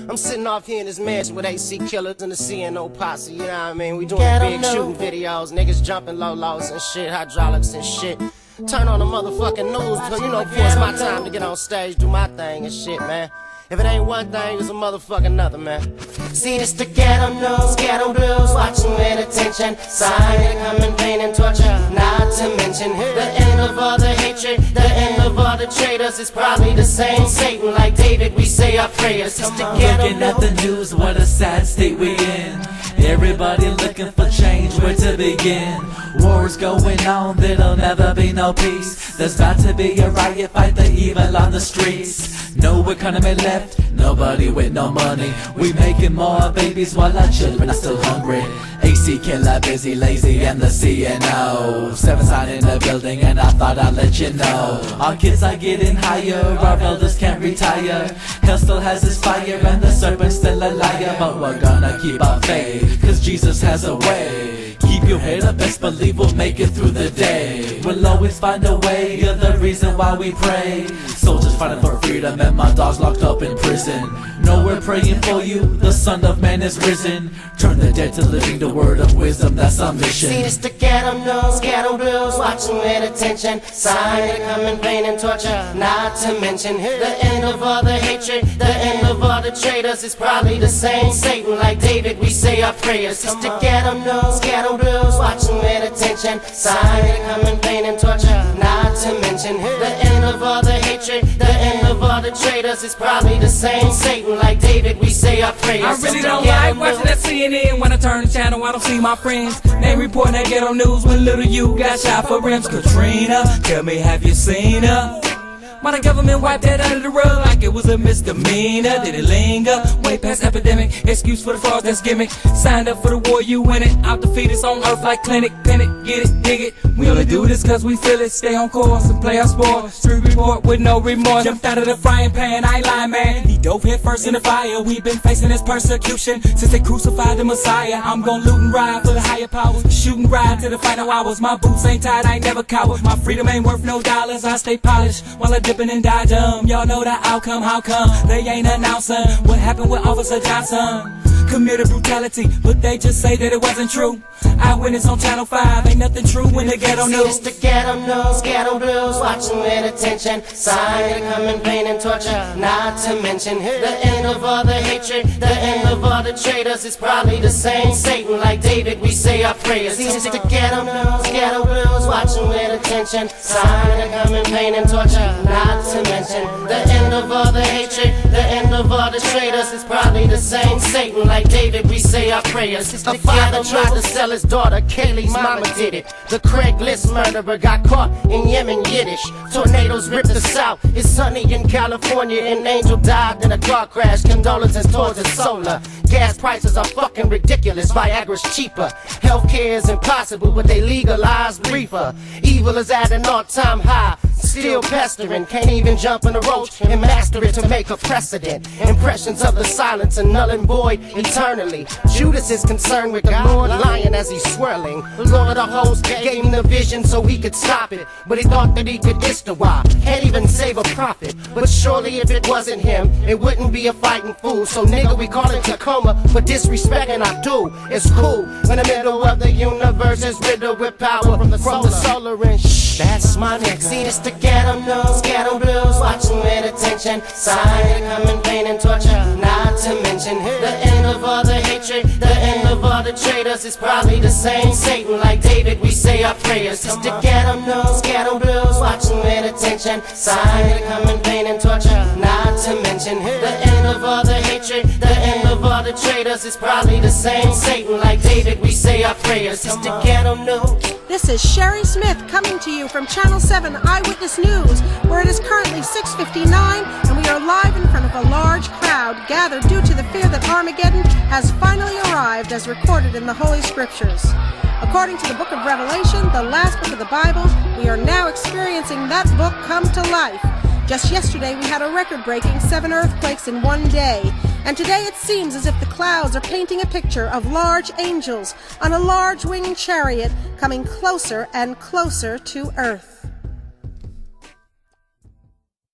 I'm sitting off here in this mansion with AC Killers and the CNO posse, you know what I mean? We doing big shooting videos, niggas jumping low-lows and shit, hydraulics and shit. Turn on the motherfucking news, cause you know, before it's my time to get on stage, do my thing and shit, man. If it ain't one thing, it's a motherfucking another, man. See, this the ghetto news, ghetto blues, watching with attention. Sign, coming, pain and torture, not to mention the end of all the hatred, the end of all the traitors. It's probably the same Satan, like David, we say our prayers. It's the ghetto looking at the news, what a sad state we in. Everybody looking for change, where to begin? Wars going on, there'll never be no peace. There's about to be a riot, fight the evil on the streets. No economy left, nobody with no money. We making more babies while our children are still hungry. AC Killer, Bizzy, Lazy, and the CNO. 7 sign in the building and I thought I'd let you know. Our kids are getting higher, our elders can't retire. Hell still has its fire and the serpent's still a liar. But we're gonna keep our faith, cause Jesus has a way. Keep your head up, best believe we'll make it through the day. We'll always find a way, you're the reason why we pray. Soldiers fighting for freedom and my dog's locked up in prison. No, we're praying for you, the Son of Man is risen. Turn the dead to living, the word of wisdom, that's our mission. See, this the ghetto news, ghetto blues, watching with attention. Sign, coming, pain and torture, not to mention the end of all the hatred, the end of all the traitors. It's probably the same Satan, like David, we say our prayers. It's the ghetto news, ghetto blues, watching with attention. Sign, coming, pain and torture, not to mention the end of all the hatred, the end of all the traitors. It's probably the same Satan, like David, we say our prayers. I really don't like watching that CNN. When I turn the channel, I don't see my friends. They reporting that ghetto news when little you got shot for rims. Katrina, tell me, have you seen her? Why the government wiped that under the rug like it was a misdemeanor? Did it linger? Way past epidemic. Excuse for the frauds, that's gimmick. Signed up for the war, you win it. Out the fetus on earth like clinic. Pin it, get it, dig it. We only do this cause we feel it. Stay on course and play our sport. Street report with no remorse. Jumped out of the frying pan, I ain't lying, man. He dove head first in the fire. We've been facing this persecution since they crucified the Messiah. I'm gon' loot and ride for the higher powers. Shoot and ride to the final hours. My boots ain't tied, I ain't never coward. My freedom ain't worth no dollars. I stay polished while I dipping and die dumb. Y'all know the outcome, how come they ain't announcing what happened with Officer Johnson? Committed brutality, but they just say that it wasn't true. Eyewitness on Channel 5, ain't nothing true in the ghetto news. It's the ghetto news, ghetto blues, watching with attention. Sign, coming, pain and torture, not to mention the end of all the hatred, the end of all the traitors. It's probably the same Satan, like David, we say our prayers. It's the ghetto news, ghetto blues, watching with attention. Sign, coming, pain and torture, not to mention the end of all the hatred, the end of all the traitors. It's probably the same Satan, like David, we say our prayers. A father tried to sell his daughter, Kaylee's mama did it. The Craigslist murderer got caught in Yemen Yiddish. Tornadoes ripped the south, it's sunny in California. An angel died in a car crash, condolences towards his solar. Gas prices are fucking ridiculous, Viagra's cheaper. Healthcare is impossible, but they legalized reefer. Evil is at an all-time high, still pestering. Can't even jump in a roach and master it to make a precedent. Impressions of the silence are null and void eternally. Judas is concerned with the Lord lying as he's swirling. The Lord of the hosts gave him the vision so he could stop it, but he thought that he could Istawah, can't even save a prophet. But surely if it wasn't him, it wouldn't be a fighting fool. So nigga, we call it Tacoma for disrespecting our do. It's cool when the middle of the universe is riddled with power from the solar and shh, that's my nigga. See, this the ghetto news, ghetto blues, watching with attention. Sign, coming, pain and torture, not to mention the end of all the hatred, the end of all the traitors. It's probably the same Satan, like David, we say our prayers. It's the ghetto news, ghetto blues, watching with attention. Sign, coming, pain and torture, not to mention the end of all the hatred, the end of all the traitors. It's probably the same Satan, like David, we say our prayers. It's the ghetto news. This is Sherry Smith coming to you from Channel 7 Eyewitness News, where it is currently 6:59 and we are live in front of a large crowd gathered due to the fear that Armageddon has finally arrived as recorded in the Holy Scriptures. According to the book of Revelation, the last book of the Bible, we are now experiencing that book come to life. Just yesterday we had a record-breaking 7 earthquakes in one day. And today it seems as if the clouds are painting a picture of large angels on a large winged chariot coming closer and closer to Earth.